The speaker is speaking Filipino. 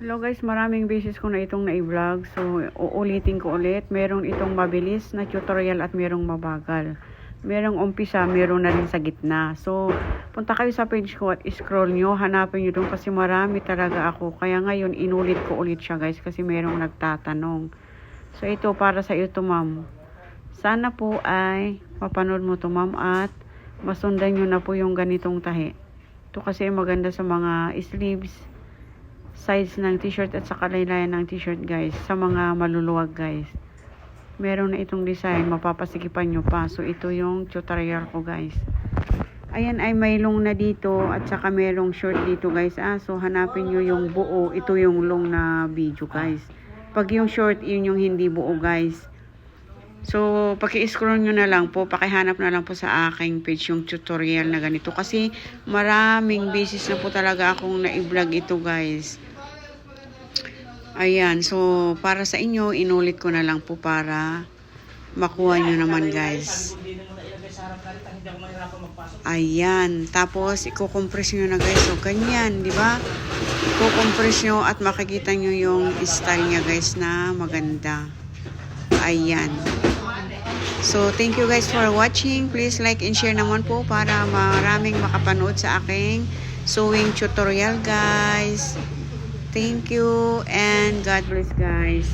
Hello guys, maraming beses ko na itong na-vlog. So, uulitin ko ulit. Merong itong mabilis na tutorial at merong mabagal. Merong umpisa, meron na rin sa gitna. So, punta kayo sa page ko at scroll nyo. Hanapin nyo doon kasi marami talaga ako. Kaya ngayon, inulit ko ulit siya guys kasi merong nagtatanong. So, ito para sa iyo to ma'am. Sana po ay mapanood mo to ma'am at masundan nyo na po yung ganitong tahi. Ito kasi maganda sa mga sleeves, size ng t-shirt at sa kalaylayan ng t-shirt guys, sa mga maluluwag guys. Meron na itong design, mapapasikipan nyo pa. So ito yung tutorial ko guys. Ayan ay may long na dito at saka merong short dito guys. So hanapin nyo yung buo, ito yung long na video guys. Pag yung short, yun yung hindi buo guys. So paki-scroll nyo na lang po, pakihanap na lang po sa aking page yung tutorial na ganito. Kasi maraming beses na po talaga akong na-vlog ito guys. Ayan, so para sa inyo, inulit ko na lang po para makuha nyo naman guys. Ayan, tapos i-compress nyo na guys. So ganyan, di ba? I-compress nyo at makikita nyo yung style niya guys na maganda. Ayan. So thank you guys for watching. Please like and share naman po para maraming makapanood sa aking sewing tutorial guys. Thank you and God bless guys.